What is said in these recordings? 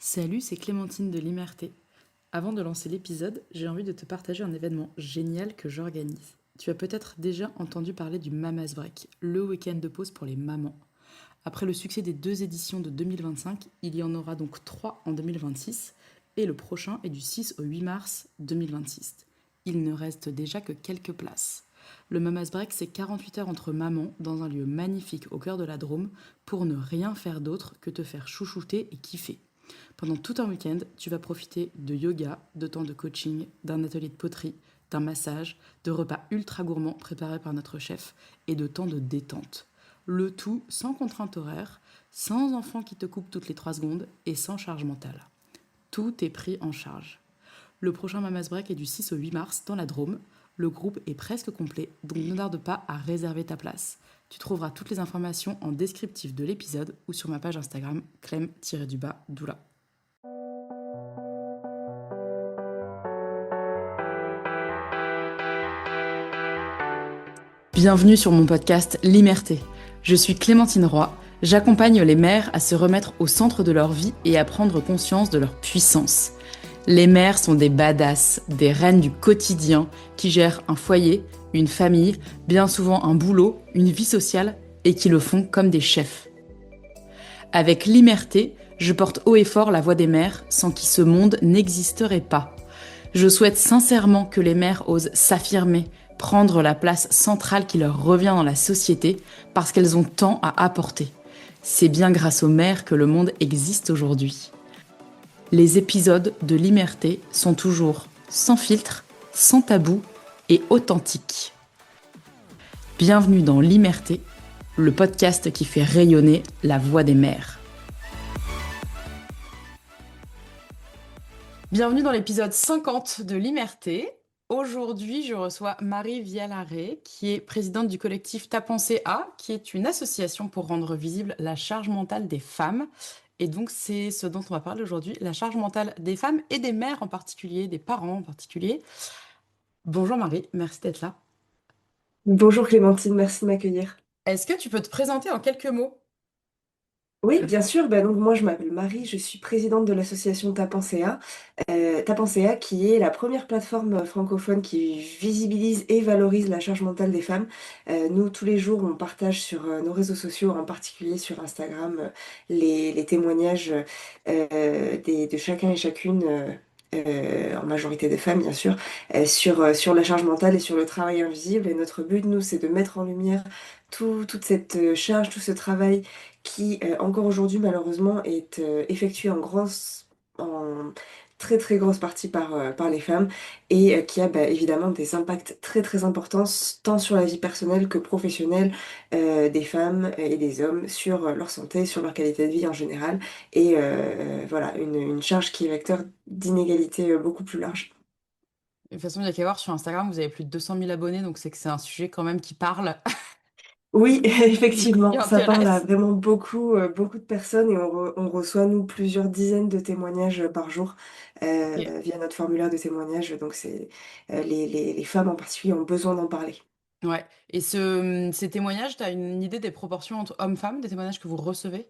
Salut, c'est Clémentine de l'Imerté. Avant de lancer l'épisode, j'ai envie de te partager un événement génial que j'organise. Tu as peut-être déjà entendu parler du Mamas Break, le week-end de pause pour les mamans. Après le succès des deux éditions de 2025, il y en aura donc trois en 2026 et le prochain est du 6 au 8 mars 2026. Il ne reste déjà que quelques places. Le Mamas Break, c'est 48 heures entre mamans dans un lieu magnifique au cœur de la Drôme pour ne rien faire d'autre que te faire chouchouter et kiffer. Pendant tout un week-end, tu vas profiter de yoga, de temps de coaching, d'un atelier de poterie, d'un massage, de repas ultra gourmands préparés par notre chef et de temps de détente. Le tout sans contrainte horaire, sans enfant qui te coupe toutes les 3 secondes et sans charge mentale. Tout est pris en charge. Le prochain Mamas Break est du 6 au 8 mars dans la Drôme. Le groupe est presque complet, donc ne tarde pas à réserver ta place. Tu trouveras toutes les informations en descriptif de l'épisode ou sur ma page Instagram clem-doula. Bienvenue sur mon podcast L'Imerté. Je suis Clémentine Roy, j'accompagne les mères à se remettre au centre de leur vie et à prendre conscience de leur puissance. Les mères sont des badass, des reines du quotidien qui gèrent un foyer, une famille, bien souvent un boulot, une vie sociale et qui le font comme des chefs. Avec L'Imerté, je porte haut et fort la voix des mères sans qui ce monde n'existerait pas. Je souhaite sincèrement que les mères osent s'affirmer, prendre la place centrale qui leur revient dans la société parce qu'elles ont tant à apporter. C'est bien grâce aux mères que le monde existe aujourd'hui. Les épisodes de l'Imerté sont toujours sans filtre, sans tabou et authentiques. Bienvenue dans l'Imerté, le podcast qui fait rayonner la voix des mères. Bienvenue dans l'épisode 50 de l'Imerté. Aujourd'hui, je reçois Marie Vialaré, qui est présidente du collectif Ta Pensée A, qui est une association pour rendre visible la charge mentale des femmes. Et donc, c'est ce dont on va parler aujourd'hui, la charge mentale des femmes et des mères en particulier, des parents en particulier. Bonjour Marie, merci d'être là. Bonjour Clémentine, merci de m'accueillir. Est-ce que tu peux te présenter en quelques mots? Oui, bien sûr. Donc moi, je m'appelle Marie, je suis présidente de l'association Tapencea. Tapencea, qui est la première plateforme francophone qui visibilise et valorise la charge mentale des femmes. Nous, tous les jours, on partage sur nos réseaux sociaux, en particulier sur Instagram, les témoignages de chacun et chacune. En majorité des femmes, bien sûr, sur la charge mentale et sur le travail invisible. Et notre but, nous, c'est de mettre en lumière toute cette charge, tout ce travail qui, encore aujourd'hui, malheureusement, est effectué en très très grosse partie par les femmes et qui a évidemment des impacts très très importants tant sur la vie personnelle que professionnelle des femmes et des hommes, sur leur santé, sur leur qualité de vie en général et voilà, une charge qui est vecteur d'inégalités beaucoup plus large. De toute façon, il y a qu'à voir sur Instagram, vous avez plus de 200 000 abonnés, donc c'est que c'est un sujet quand même qui parle, Oui, qui effectivement, ça parle à intéresse. vraiment beaucoup de personnes et on reçoit, nous, plusieurs dizaines de témoignages par jour Ok. via notre formulaire de témoignages. Donc, les femmes en particulier ont besoin d'en parler. Ouais. Et ces témoignages, tu as une idée des proportions entre hommes-femmes, des témoignages que vous recevez?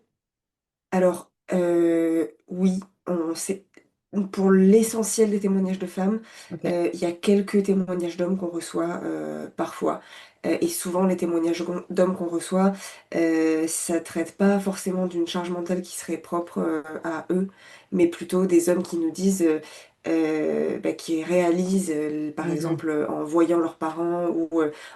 Alors, oui, on sait, pour l'essentiel des témoignages de femmes, Ok. il y a quelques témoignages d'hommes qu'on reçoit parfois. Et souvent, les témoignages d'hommes qu'on reçoit, ça traite pas forcément d'une charge mentale qui serait propre à eux, mais plutôt des hommes qui nous disent, qui réalisent, par Mhm. exemple, en voyant leurs parents ou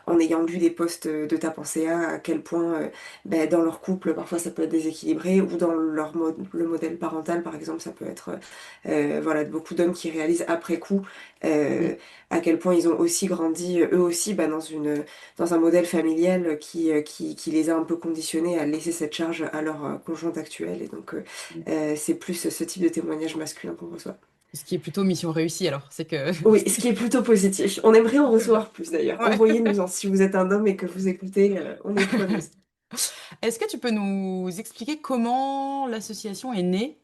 en ayant lu des posts de Ta Pensée à quel point dans leur couple, parfois ça peut être déséquilibré, ou dans le modèle parental, par exemple, ça peut être voilà, beaucoup d'hommes qui réalisent après coup Mm. euh, à quel point ils ont aussi grandi, eux aussi, dans un modèle familial qui les a un peu conditionnés à laisser cette charge à leur conjointe actuelle. Et donc, c'est plus ce type de témoignage masculin qu'on reçoit. Ce qui est plutôt mission réussie alors, c'est que... Oui, ce qui est plutôt positif. On aimerait en Très bien. recevoir plus d'ailleurs. Ouais. Envoyez-nous-en si vous êtes un homme et que vous écoutez, on est preneuse. Est-ce que tu peux nous expliquer comment l'association est née?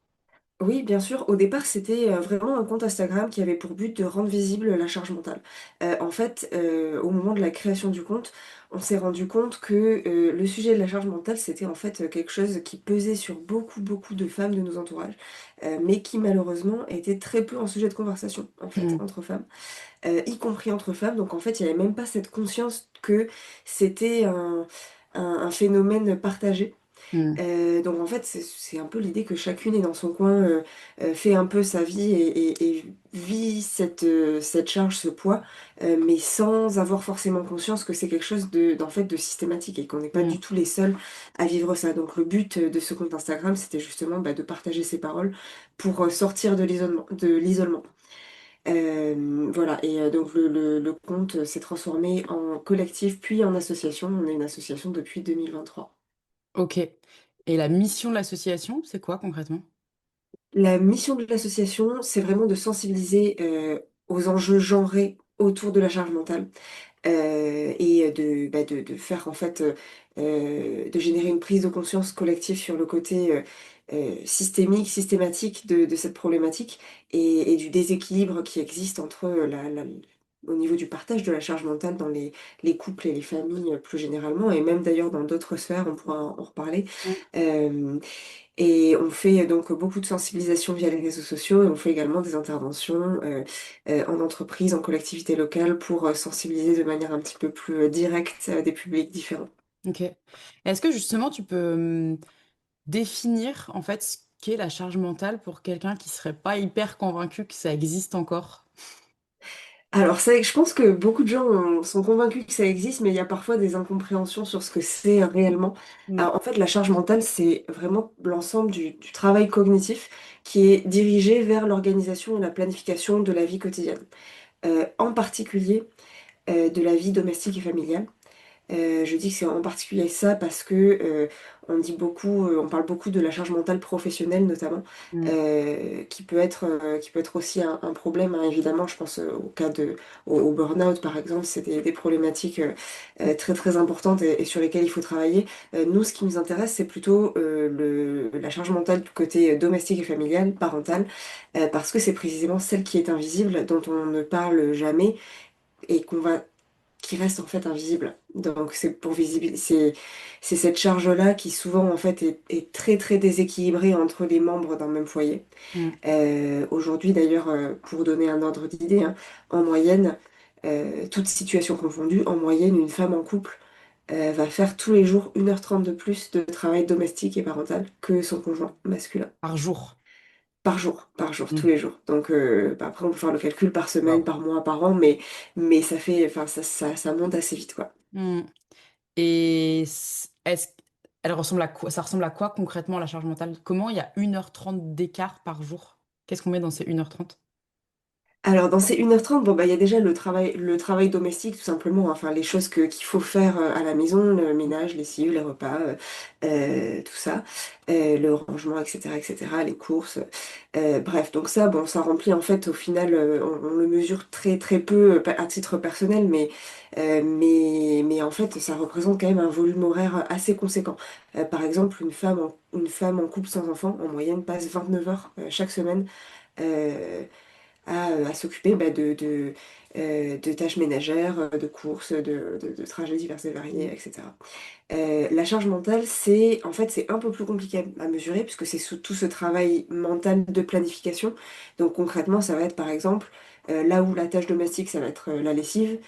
Oui, bien sûr. Au départ, c'était vraiment un compte Instagram qui avait pour but de rendre visible la charge mentale. En fait, au moment de la création du compte, on s'est rendu compte que le sujet de la charge mentale, c'était en fait quelque chose qui pesait sur beaucoup, beaucoup de femmes de nos entourages, mais qui malheureusement était très peu un sujet de conversation, en fait, Mm, entre femmes, y compris entre femmes. Donc en fait, il n'y avait même pas cette conscience que c'était un phénomène partagé. mm, Donc en fait, c'est un peu l'idée que chacune est dans son coin, fait un peu sa vie et vit cette charge, ce poids, mais sans avoir forcément conscience que c'est quelque chose d'en fait, de systématique et qu'on n'est pas mm. du tout les seuls à vivre ça. Donc le but de ce compte Instagram, c'était justement de partager ces paroles pour sortir de l'isolement. Voilà, et donc le compte s'est transformé en collectif puis en association. On est une association depuis 2023. Ok. Et la mission de l'association, c'est quoi concrètement? La mission de l'association, c'est vraiment de sensibiliser aux enjeux genrés autour de la charge mentale et de faire en fait, de générer une prise de conscience collective sur le côté systématique de cette problématique et du déséquilibre qui existe entre au niveau du partage de la charge mentale dans les couples et les familles plus généralement, et même d'ailleurs dans d'autres sphères, on pourra en reparler. Mm. Euh, et on fait donc beaucoup de sensibilisation via les réseaux sociaux et on fait également des interventions en entreprise, en collectivité locale pour sensibiliser de manière un petit peu plus directe des publics différents. Ok. Est-ce que justement tu peux définir en fait ce qu'est la charge mentale pour quelqu'un qui serait pas hyper convaincu que ça existe encore? Alors je pense que beaucoup de gens sont convaincus que ça existe, mais il y a parfois des incompréhensions sur ce que c'est réellement. Mm, Alors en fait, la charge mentale, c'est vraiment l'ensemble du travail cognitif qui est dirigé vers l'organisation et la planification de la vie quotidienne, en particulier de la vie domestique et familiale. Je dis que c'est en particulier ça parce que on parle beaucoup de la charge mentale professionnelle notamment, mm, qui peut être aussi un problème, hein, évidemment. Je pense au cas au burn-out par exemple, c'est des problématiques très très importantes et sur lesquelles il faut travailler. Nous, ce qui nous intéresse, c'est plutôt la charge mentale du côté domestique et familial, parental, parce que c'est précisément celle qui est invisible, dont on ne parle jamais et qui reste en fait invisible. Donc c'est pour visibiliser, c'est cette charge-là qui souvent en fait est très très déséquilibrée entre les membres d'un même foyer. mm. Aujourd'hui d'ailleurs, pour donner un ordre d'idée, hein, en moyenne, toute situation confondue, en moyenne, une femme en couple va faire tous les jours 1h30 de plus de travail domestique et parental que son conjoint masculin. Par jour. Par jour, tous Mm. les jours. Donc après on peut faire le calcul par semaine, Waouh. par mois, par an, mais ça fait, enfin ça monte assez vite quoi. Mm. Et est-ce elle ressemble à quoi? Ça ressemble à quoi concrètement la charge mentale? Comment il y a 1h30 d'écart par jour? Qu'est-ce qu'on met dans ces 1h30? Alors, dans ces 1h30, bon, bah, il y a déjà le travail domestique, tout simplement. Enfin, les choses qu'il faut faire à la maison, le ménage, les lessive, les repas, tout ça, le rangement, etc., etc., les courses. Bref, donc ça, bon, ça remplit, en fait, au final, on le mesure très, très peu à titre personnel, mais en fait, ça représente quand même un volume horaire assez conséquent. Par exemple, une femme en couple sans enfant, en moyenne, passe 29 heures chaque semaine. euh, à s'occuper de tâches ménagères, de courses, de trajets divers et variés, Mm. etc. La charge mentale, c'est un peu plus compliqué à mesurer puisque c'est tout ce travail mental de planification. Donc concrètement, ça va être par exemple, là où la tâche domestique, ça va être la lessive.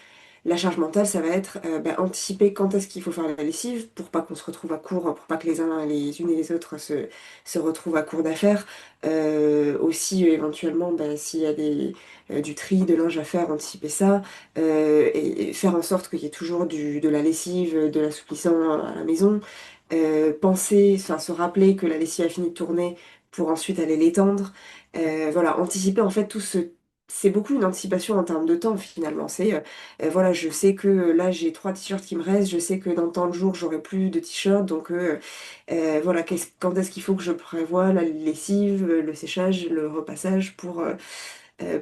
La charge mentale, ça va être anticiper quand est-ce qu'il faut faire la lessive pour pas qu'on se retrouve à court, pour pas que les unes et les autres se retrouvent à court d'affaires. Aussi, éventuellement, s'il y a du tri, de linge à faire, anticiper ça. Et faire en sorte qu'il y ait toujours de la lessive, de l'assouplissant à la maison. Penser, enfin se rappeler que la lessive a fini de tourner pour ensuite aller l'étendre. Voilà, anticiper en fait tout ce c'est beaucoup une anticipation en termes de temps finalement. Voilà, je sais que là j'ai 3 t-shirts qui me restent, je sais que dans tant de jours j'aurai plus de t-shirts, donc voilà, quand est-ce qu'il faut que je prévoie la lessive, le séchage, le repassage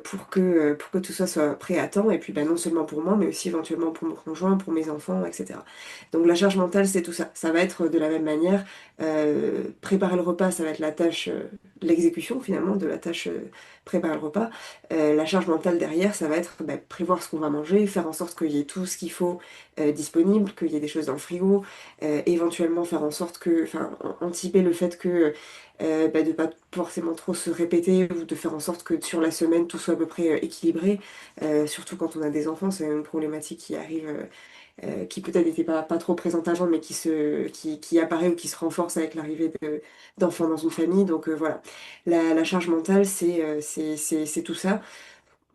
pour que tout ça soit prêt à temps, et puis bah, non seulement pour moi, mais aussi éventuellement pour mon conjoint, pour mes enfants, etc. Donc la charge mentale, c'est tout ça. Ça va être de la même manière, préparer le repas, ça va être la tâche, l'exécution finalement de la tâche préparer le repas. La charge mentale derrière, ça va être bah, prévoir ce qu'on va manger, faire en sorte qu'il y ait tout ce qu'il faut disponible, qu'il y ait des choses dans le frigo, éventuellement faire en sorte que, enfin, anticiper le fait que bah, de pas forcément trop se répéter ou de faire en sorte que sur la semaine tout soit à peu près équilibré. Surtout quand on a des enfants, c'est une problématique qui arrive, qui peut-être n'était pas trop présente avant, mais qui apparaît ou qui se renforce avec l'arrivée d'enfants dans une famille. Donc voilà, la charge mentale, c'est tout ça.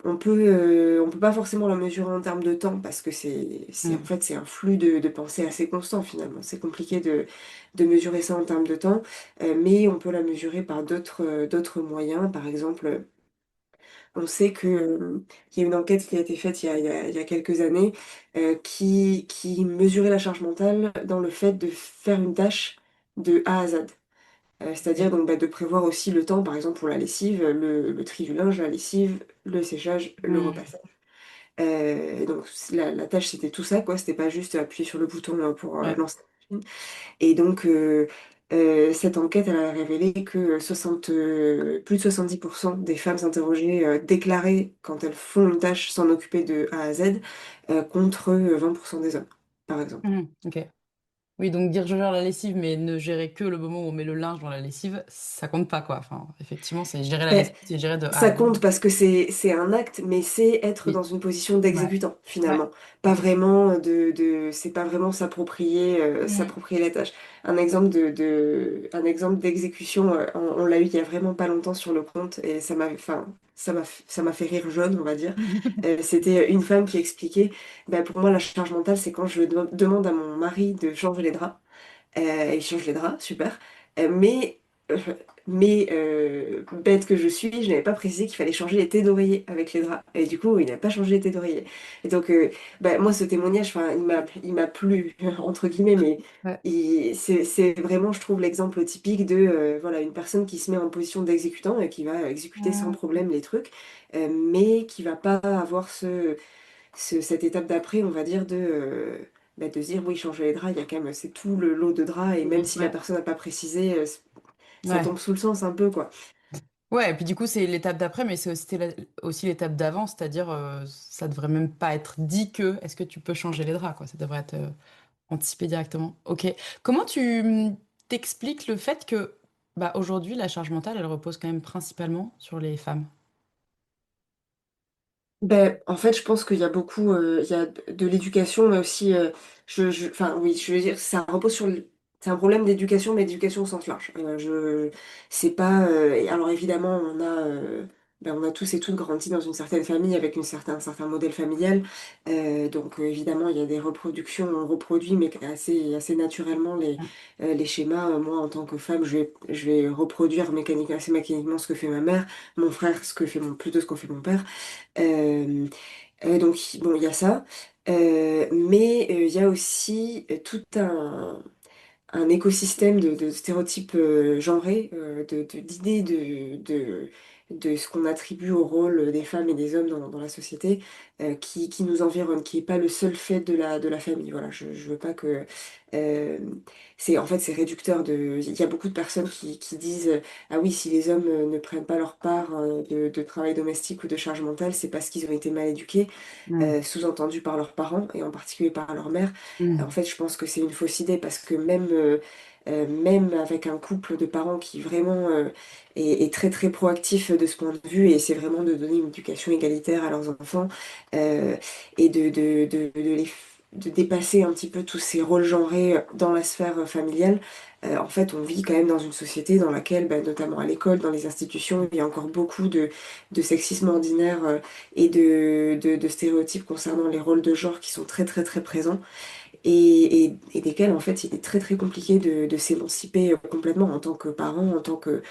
On peut pas forcément la mesurer en termes de temps parce que en Mm. fait, c'est un flux de pensée assez constant finalement. C'est compliqué de mesurer ça en termes de temps, mais on peut la mesurer par d'autres moyens. Par exemple, on sait qu'il y a une enquête qui a été faite il y a quelques années qui mesurait la charge mentale dans le fait de faire une tâche de A à Z. C'est-à-dire donc bah, de prévoir aussi le temps, par exemple pour la lessive, le tri du linge, la lessive, le séchage, le Mm. repassage. Donc la tâche c'était tout ça, quoi. C'était pas juste appuyer sur le bouton pour Ouais. lancer la machine. Et donc cette enquête elle a révélé que plus de 70% des femmes interrogées déclaraient quand elles font une tâche s'en occuper de A à Z, contre 20% des hommes, par exemple. Mm. Ok. Oui, donc dire je gère la lessive, mais ne gérer que le moment où on met le linge dans la lessive, ça compte pas, quoi. Enfin, effectivement, c'est gérer la Ben, lessive, c'est gérer de A ça à Z. compte parce que c'est un acte, mais c'est être dans Oui. une position Ouais. d'exécutant, Ouais. finalement. Pas vraiment c'est pas vraiment Mm. s'approprier la tâche. Un exemple d'exécution, on l'a eu il y a vraiment pas longtemps sur le compte, et enfin, ça m'a fait rire jaune, on va dire. C'était une femme qui expliquait, bah, pour moi, la charge mentale, c'est quand je demande à mon mari de changer les draps. Il change les draps, super. Euh, bête que je suis, je n'avais pas précisé qu'il fallait changer les têtes d'oreiller avec les draps. Et du coup, il n'a pas changé les têtes d'oreiller. Et donc, bah, moi, ce témoignage, enfin, il m'a plu, entre guillemets, mais Ouais. c'est vraiment, je trouve, l'exemple typique de voilà, une personne qui se met en position d'exécutant et qui va exécuter sans Mm. problème les trucs, mais qui va pas avoir cette étape d'après, on va dire, bah, de se dire, oui, changer les draps, il y a quand même, c'est tout le lot de draps, et même Oui, si la ouais. personne n'a pas précisé, ça Ouais. tombe sous le sens un peu, quoi. Ouais, et puis du coup, c'est l'étape d'après, mais c'est aussi l'étape d'avant, c'est-à-dire, ça devrait même pas être dit que est-ce que tu peux changer les draps, quoi. Ça devrait être anticipé directement. Ok. Comment tu t'expliques le fait que bah, aujourd'hui, la charge mentale, elle repose quand même principalement sur les femmes? Ben, en fait, je pense qu'il y a beaucoup, il y a de l'éducation, mais aussi, enfin, oui, je veux dire, ça repose c'est un problème d'éducation, mais d'éducation au sens large. C'est pas, et alors évidemment, on a tous et toutes grandi dans une certaine famille avec un certain modèle familial. Donc, évidemment, il y a des reproductions, on reproduit, mais assez naturellement les schémas. Moi, en tant que femme, je vais reproduire assez mécaniquement ce que fait ma mère, mon frère, plutôt ce que fait mon père. Euh, donc, bon, il y a ça. Mais il y a aussi tout un écosystème de stéréotypes genrés, d'idées de ce qu'on attribue au rôle des femmes et des hommes dans la société, qui nous environne, qui n'est pas le seul fait de la famille. Voilà, je veux pas que... euh, en fait, c'est réducteur il y a beaucoup de personnes qui disent, ah oui, si les hommes ne prennent pas leur part de travail domestique ou de charge mentale, c'est parce qu'ils ont été mal éduqués, Mm. sous-entendu par leurs parents et en particulier par leur mère. En Mm. fait, je pense que c'est une fausse idée parce que même avec un couple de parents qui vraiment est très très proactif de ce point de vue, et c'est vraiment de donner une éducation égalitaire à leurs enfants, et de dépasser un petit peu tous ces rôles genrés dans la sphère familiale. En fait, on vit quand même dans une société dans laquelle, bah, notamment à l'école, dans les institutions, il y a encore beaucoup de sexisme ordinaire et de stéréotypes concernant les rôles de genre qui sont très très très présents, et desquels en fait il est très très compliqué de s'émanciper complètement en tant que parent, en tant que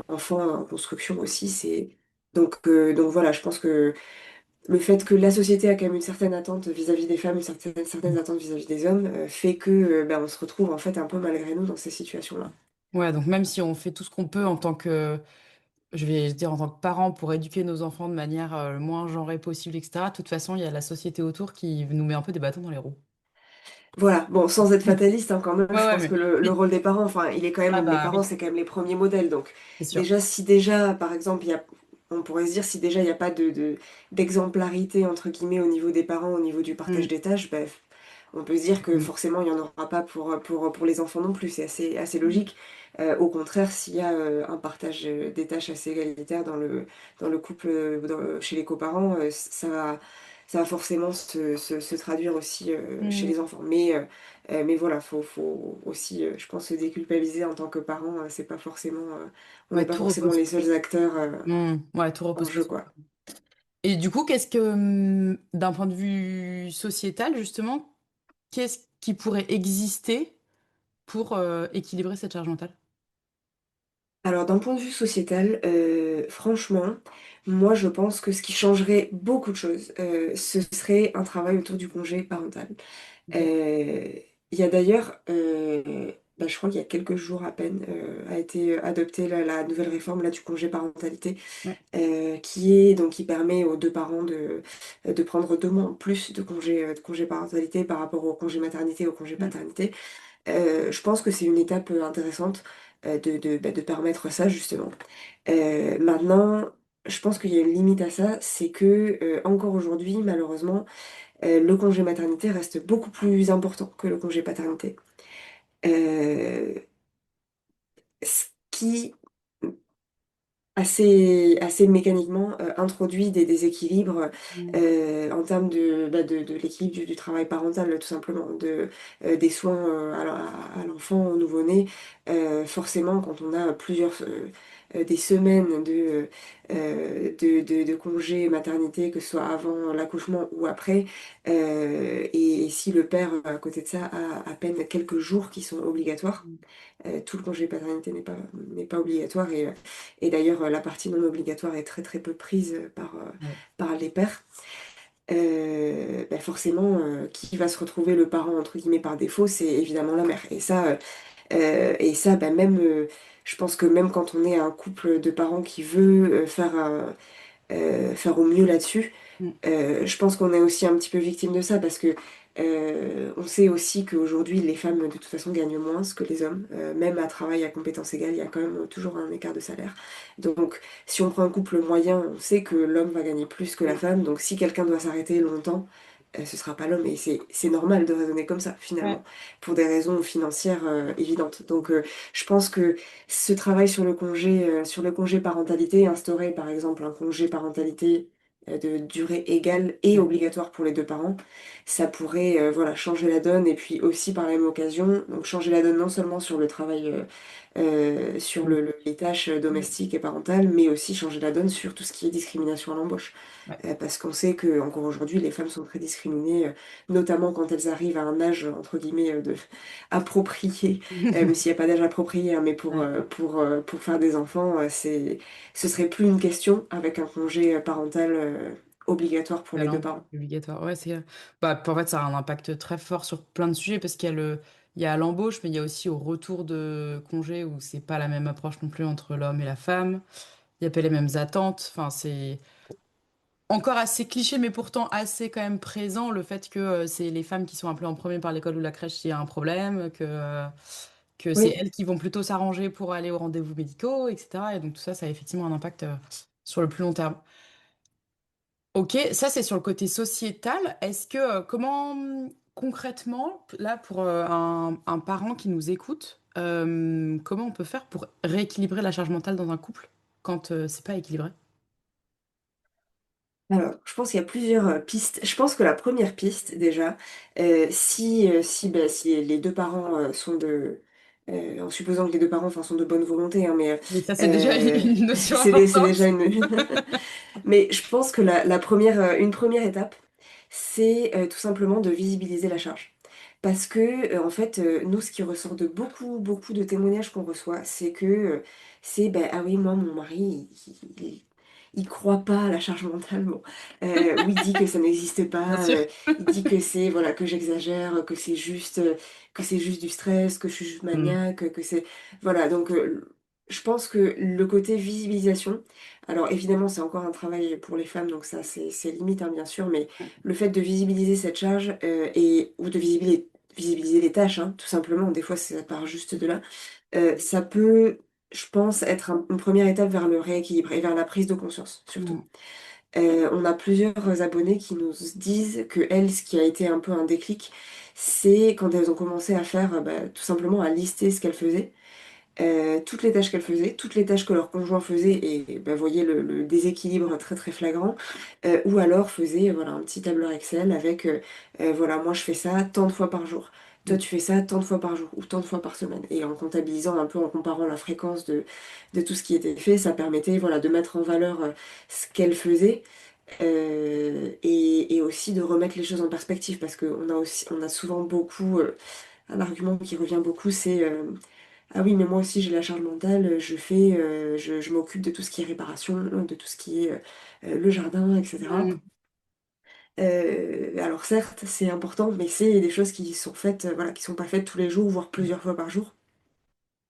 enfant en construction aussi. Donc voilà, je pense que le fait que la société a quand même une certaine attente vis-à-vis des femmes, certaines attentes vis-à-vis des hommes, fait que ben, on se retrouve en fait un peu malgré nous dans ces situations-là. Ouais, donc même si on fait tout ce qu'on peut en tant que je vais dire en tant que parent, pour éduquer nos enfants de manière le moins genrée possible, etc. De toute façon, il y a la société autour qui nous met un peu des bâtons dans les roues. Voilà, bon, sans être fataliste, hein, quand même, Ouais, je ouais, pense que mais le oui. rôle des parents, enfin, il est quand Ah même, les bah parents, oui, c'est quand même les premiers modèles. Donc, c'est sûr. déjà, si déjà, par exemple, on pourrait se dire, si déjà il n'y a pas d'exemplarité, entre guillemets, au niveau des parents, au niveau du partage Mm, des tâches, ben, on peut se dire que mm, forcément, il n'y en aura pas pour les enfants non plus. C'est assez mm. logique. Au contraire, s'il y a un partage des tâches assez égalitaire dans le couple, chez les coparents, ça va forcément se traduire aussi chez Mm. les enfants. Mais voilà, faut aussi, je pense, se déculpabiliser en tant que parent. C'est pas forcément, on n'est Ouais, pas tout forcément repose. les seuls acteurs Ouais, tout en repose pas jeu, sur les quoi. parents. Et du coup, d'un point de vue sociétal, justement, qu'est-ce qui pourrait exister pour équilibrer cette charge mentale? Alors, d'un point de vue sociétal, franchement, moi, je pense que ce qui changerait beaucoup de choses, ce serait un travail autour du congé parental. Ok. Euh, il y a d'ailleurs, bah, je crois qu'il y a quelques jours à peine, a été adoptée la nouvelle réforme là, du congé parentalité, Ouais. qui permet aux deux parents de prendre 2 mois en plus de congé parentalité par rapport au congé maternité et au congé Mm. paternité. Je pense que c'est une étape intéressante de permettre ça justement. Maintenant, je pense qu'il y a une limite à ça, c'est que encore aujourd'hui, malheureusement, le congé maternité reste beaucoup plus important que le congé paternité. Euh, Ce qui assez mécaniquement introduit des déséquilibres Mm. en termes de l'équilibre du travail parental, tout simplement, des soins à l'enfant, au nouveau-né. Forcément, quand on a des semaines de congé maternité, que ce soit avant l'accouchement ou après, et si le père, à côté de ça, a à peine quelques jours qui sont obligatoires, tout le congé paternité n'est pas obligatoire et d'ailleurs la partie non obligatoire est très très peu prise Ouais. par les pères. Forcément, qui va se retrouver le parent entre guillemets par défaut, c'est évidemment la mère. Et ça, même, je pense que même quand on est un couple de parents qui veut faire au mieux là-dessus, Mm. je pense qu'on est aussi un petit peu victime de ça parce que on sait aussi qu'aujourd'hui les femmes de toute façon gagnent moins que les hommes, même à travail à compétences égales, il y a quand même toujours un écart de salaire. Donc si on prend un couple moyen, on sait que l'homme va gagner plus que la Mm. femme, donc si quelqu'un doit s'arrêter longtemps, ce sera pas l'homme et c'est normal de raisonner comme ça Ouais. finalement, pour des raisons financières évidentes. Donc je pense que ce travail sur le congé parentalité, instaurer par exemple un congé parentalité de durée égale et Ouais. obligatoire pour les deux parents, ça pourrait voilà, changer la donne et puis aussi par la même occasion, donc changer la donne non seulement sur le travail, sur Mm. les tâches Mm. domestiques et parentales, mais aussi changer la donne sur tout ce qui est discrimination à l'embauche. Ouais. Parce qu'on sait que encore aujourd'hui, les femmes sont très discriminées, notamment quand elles arrivent à un âge, entre guillemets, approprié, même s'il n'y a pas d'âge approprié, hein, mais pour, Ouais. euh, pour, euh, pour faire des enfants, ce serait plus une question avec un congé parental obligatoire pour les deux Talent parents. obligatoire. Ouais, bah, en fait, ça a un impact très fort sur plein de sujets parce il y a l'embauche, mais il y a aussi au retour de congé où c'est pas la même approche non plus entre l'homme et la femme. Il n'y a pas les mêmes attentes. Enfin, c'est encore assez cliché, mais pourtant assez quand même présent le fait que c'est les femmes qui sont appelées en premier par l'école ou la crèche s'il y a un problème, que c'est Oui. elles qui vont plutôt s'arranger pour aller aux rendez-vous médicaux, etc. Et donc tout ça, ça a effectivement un impact sur le plus long terme. Ok, ça c'est sur le côté sociétal. Comment concrètement, là pour un parent qui nous écoute, comment on peut faire pour rééquilibrer la charge mentale dans un couple quand c'est pas équilibré? Alors, je pense qu'il y a plusieurs pistes. Je pense que la première piste, déjà, si les deux parents en supposant que les deux parents enfin, sont de bonne volonté, hein, mais Oui, ça c'est déjà euh, une notion c'est déjà importante. une. Mais je pense que une première étape, c'est tout simplement de visibiliser la charge. Parce que, en fait, nous, ce qui ressort de beaucoup, beaucoup de témoignages qu'on reçoit, c'est que ben, ah oui, moi, mon mari, il croit pas à la charge mentale. Bon, oui, il dit que ça n'existe Bien pas, sûr. il dit que voilà, que j'exagère, que c'est juste du stress, que je suis juste Hmm. maniaque, voilà, donc. Je pense que le côté visibilisation, alors évidemment c'est encore un travail pour les femmes, donc ça c'est limite hein, bien sûr, mais le fait de visibiliser cette charge ou de visibiliser les tâches, hein, tout simplement, des fois ça part juste de là, ça peut, je pense, être une première étape vers le rééquilibre et vers la prise de conscience surtout. Mm. On a plusieurs abonnés qui nous disent que elles, ce qui a été un peu un déclic, c'est quand elles ont commencé à faire tout simplement à lister ce qu'elles faisaient toutes les tâches qu'elles faisaient, toutes les tâches que leur conjoint faisait, et bah, voyez le déséquilibre très très flagrant, ou alors faisait voilà, un petit tableur Excel avec voilà, moi je fais ça tant de fois par jour. Toi, Mm. tu fais ça tant de fois par jour ou tant de fois par semaine. Et en comptabilisant un peu, en comparant la fréquence de tout ce qui était fait, ça permettait voilà, de mettre en valeur ce qu'elle faisait et aussi de remettre les choses en perspective parce on a souvent beaucoup, un argument qui revient beaucoup, c'est ah oui, mais moi aussi j'ai la charge mentale, je m'occupe de tout ce qui est réparation, de tout ce qui est le jardin, etc. Mm. Alors certes, c'est important, mais c'est des choses qui sont faites, voilà, qui sont pas faites tous les jours, voire plusieurs fois par jour.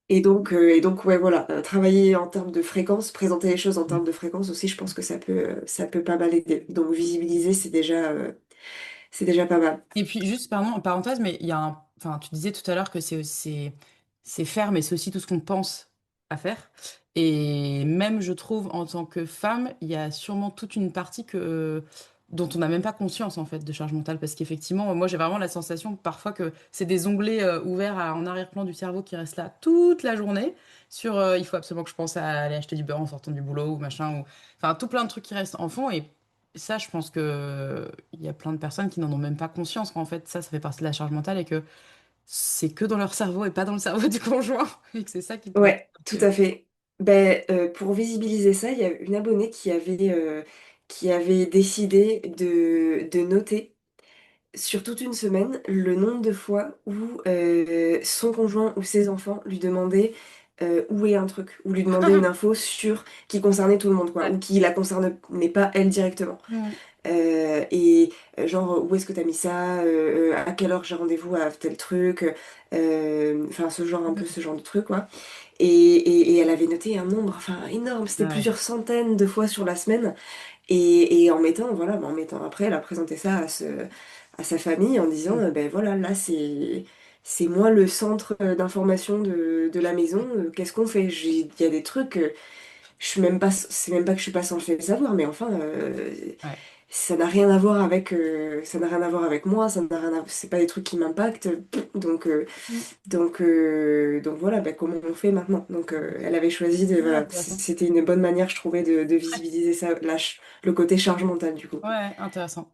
Et donc ouais, voilà, travailler en termes de fréquence, présenter les choses en termes de fréquence aussi, je pense que ça peut pas mal aider. Donc visibiliser, c'est déjà pas mal. Et puis juste, pardon, en parenthèse, mais il y a un... Enfin, tu disais tout à l'heure que c'est faire, mais c'est aussi tout ce qu'on pense à faire. Et même, je trouve, en tant que femme, il y a sûrement toute une partie dont on n'a même pas conscience, en fait, de charge mentale. Parce qu'effectivement, moi, j'ai vraiment la sensation parfois que c'est des onglets ouverts en arrière-plan du cerveau qui restent là toute la journée sur il faut absolument que je pense à aller acheter du beurre en sortant du boulot ou machin. Ou... Enfin, tout plein de trucs qui restent en fond. Et ça, je pense que il y a plein de personnes qui n'en ont même pas conscience qu'en fait, ça fait partie de la charge mentale et que c'est que dans leur cerveau et pas dans le cerveau du conjoint. Et que c'est ça qui peut... Ouais, tout à fait. Ben, pour visibiliser ça, il y a une abonnée qui avait décidé de noter sur toute une semaine le nombre de fois où son conjoint ou ses enfants lui demandaient où est un truc, ou lui demandaient une info sur qui concernait tout le monde, quoi, Ouais. ou qui la concernait pas elle directement. Mm. Genre, où est-ce que t'as mis ça? À quelle heure j'ai rendez-vous à tel truc? Enfin, un peu ce genre de truc, quoi. Et elle avait noté un nombre, enfin, énorme, c'était Ouais. plusieurs centaines de fois sur la semaine. Et en mettant, voilà, en mettant après, elle a présenté ça à sa famille en disant, Mm. ben voilà, là, c'est moi le centre d'information de la maison. Qu'est-ce qu'on fait? Il y a des trucs, je suis même pas, c'est même pas que je suis pas censée le savoir, mais enfin, Ouais. ça n'a rien à voir avec, ça n'a rien à voir avec moi, ça n'a rien à, c'est pas des trucs qui m'impactent. Donc, Mm. donc voilà, ben, comment on fait maintenant? Donc elle avait choisi de, Ouais, voilà, intéressant. c'était une bonne manière, je trouvais, de visibiliser ça, le côté charge mentale du coup. Ouais, intéressant.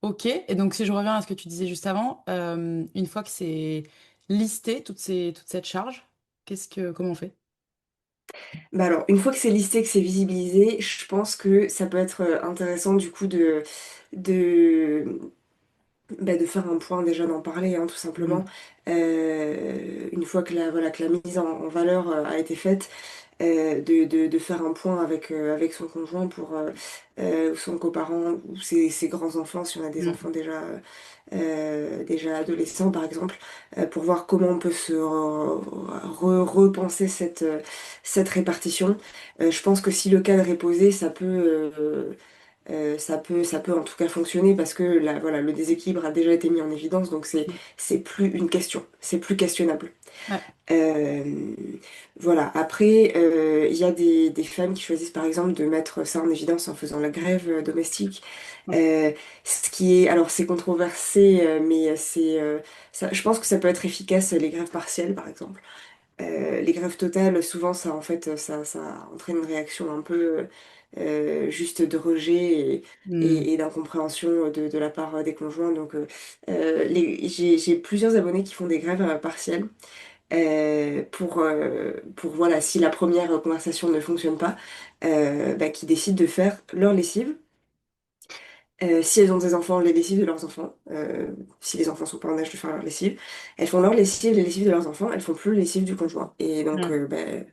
Ok, et donc si je reviens à ce que tu disais juste avant, une fois que c'est listé, toute cette charge, comment on fait? Bah alors, une fois que c'est listé, que c'est visibilisé, je pense que ça peut être intéressant du coup de, de faire un point, déjà d'en parler, hein, tout simplement. Mm. Une fois que voilà, que la mise en valeur a été faite, de faire un point avec son conjoint ou son coparent ou ses grands-enfants, si on a des Mm. enfants déjà adolescents par exemple, pour voir comment on peut se repenser cette répartition. Je pense que si le cadre est posé, ça peut en tout cas fonctionner parce que voilà, le déséquilibre a déjà été mis en évidence, donc c'est plus une question, c'est plus questionnable. Ouais. Euh, voilà. Après, il y a des femmes qui choisissent par exemple de mettre ça en évidence en faisant la grève domestique. Euh, Ce qui est, alors c'est controversé, mais je pense que ça peut être efficace les grèves partielles par exemple. Les grèves totales, souvent ça en fait ça entraîne une réaction un peu juste de rejet Mm. et d'incompréhension de la part des conjoints. Donc j'ai plusieurs abonnés qui font des grèves partielles pour voilà, si la première conversation ne fonctionne pas, qui décident de faire leur lessive. Si elles ont des enfants, les lessives de leurs enfants. Si les enfants sont pas en âge de faire leur lessive, elles font leur lessive, les lessives de leurs enfants, elles font plus les lessives du conjoint. Et donc, Mm.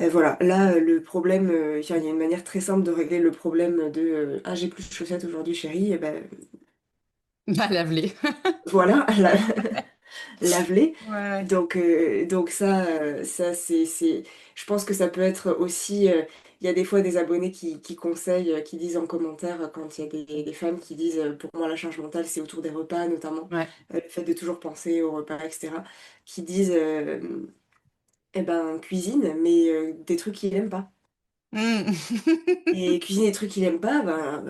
voilà, là, le problème, il y a une manière très simple de régler le problème de ah, j'ai plus de chaussettes aujourd'hui, chérie, et ben À laver. voilà, lave-les. Ouais, Donc ça je pense que ça peut être aussi, il y a des fois des abonnés qui conseillent, qui disent en commentaire, quand il y a des femmes qui disent, pour moi la charge mentale c'est autour des repas notamment, ouais. le fait de toujours penser aux repas, etc., qui disent, eh ben cuisine, mais des trucs qu'il aime pas. Mm. Et cuisiner des trucs qu'il aime pas, ben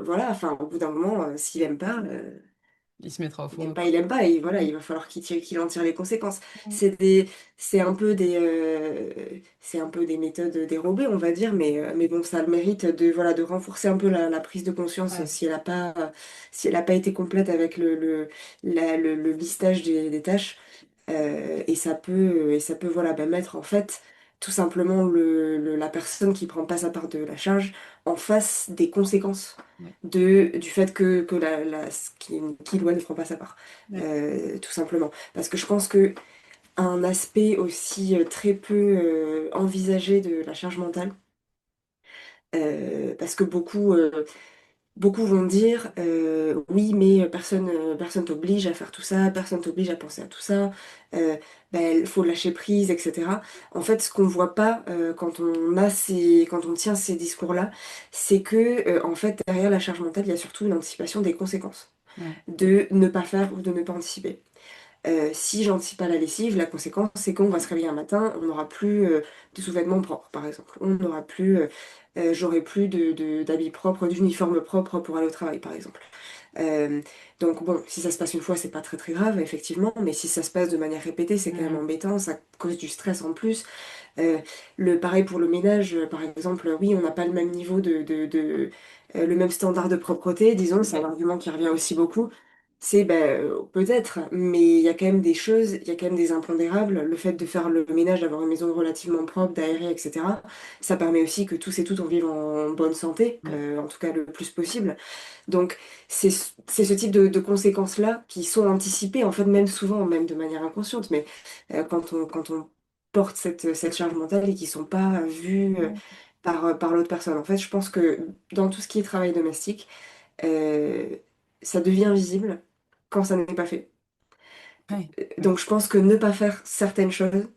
voilà, enfin au bout d'un moment, s'il aime pas, Il se mettra au il aime four, pas, quoi. il aime pas, et voilà, Mm. il va falloir qu'il en tire les conséquences. Mm. C'est un peu c'est un peu des méthodes dérobées, on va dire, mais bon, ça a le mérite de, voilà, de renforcer un peu la prise de conscience Ouais, si elle a pas été complète avec le listage des tâches. Et ça peut, voilà, bah, mettre en fait tout simplement la personne qui prend pas sa part de la charge en face des conséquences ouais, du fait que qu'il ou elle ne prend pas sa part. ouais. Tout simplement. Parce que je pense que un aspect aussi très peu envisagé de la charge mentale, parce que beaucoup vont dire oui, mais personne t'oblige à faire tout ça, personne t'oblige à penser à tout ça, euh, ben, il faut lâcher prise, etc. En fait, ce qu'on voit pas quand on tient ces discours-là, c'est que en fait, derrière la charge mentale, il y a surtout une anticipation des conséquences Ouais, de ne pas faire ou de ne pas anticiper. Si j'anticipe pas la lessive, la conséquence, c'est qu'on va se réveiller un matin, on n'aura plus de sous-vêtements propres, par exemple. On n'aura plus, j'aurai plus d'habits propres, d'uniformes propres pour aller au travail, par exemple. Euh, donc bon, si ça se passe une fois, c'est pas très très grave, effectivement, mais si ça se passe de manière répétée, c'est quand même Mm. embêtant, ça cause du stress en plus. Euh, pareil pour le ménage, par exemple, oui, on n'a pas le même niveau le même standard de propreté, disons, c'est un argument qui revient aussi beaucoup. C'est ben, peut-être, mais il y a quand même des choses, il y a quand même des impondérables. Le fait de faire le ménage, d'avoir une maison relativement propre, d'aérer, etc., ça permet aussi que tous et toutes on vive en bonne santé, Ouais, en tout cas le plus possible. Donc, c'est ce type de conséquences-là qui sont anticipées, en fait, même souvent, même de manière inconsciente, mais quand on porte cette charge mentale et qui sont pas vues par l'autre personne. En fait, je pense que dans tout ce qui est travail domestique, euh, ça devient visible quand ça n'est pas fait. ouais, ouais, Donc, je pense que ne pas faire certaines choses,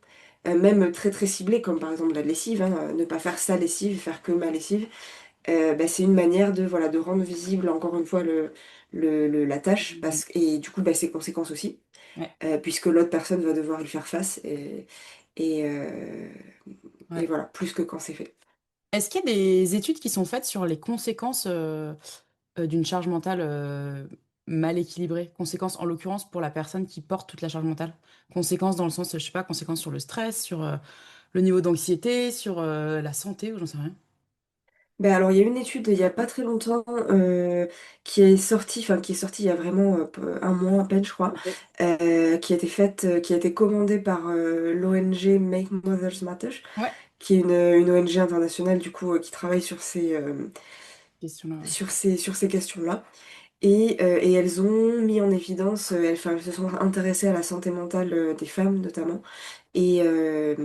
même très très ciblées, comme par exemple la lessive, hein, ne pas faire sa lessive, faire que ma lessive, bah, c'est une manière de, voilà, de rendre visible encore une fois la tâche Mm. et du coup bah, ses conséquences aussi, Ouais, puisque l'autre personne va devoir y faire face et, et ouais. voilà, plus que quand c'est fait. Est-ce qu'il y a des études qui sont faites sur les conséquences d'une charge mentale mal équilibrée? Conséquences, en l'occurrence, pour la personne qui porte toute la charge mentale. Conséquences dans le sens, je sais pas, conséquences sur le stress, sur le niveau d'anxiété, sur la santé, ou j'en sais rien. Ben alors il y a une étude il y a pas très longtemps qui est sortie, enfin qui est sortie il y a vraiment un mois à peine je crois, Ok. qui a été faite, qui a été commandée par l'ONG Make Mothers Matter, Ouais, qui est une ONG internationale du coup qui travaille question-là, ouais. sur ces questions-là. Et elles ont mis en évidence, enfin, elles se sont intéressées à la santé mentale des femmes notamment, et, euh,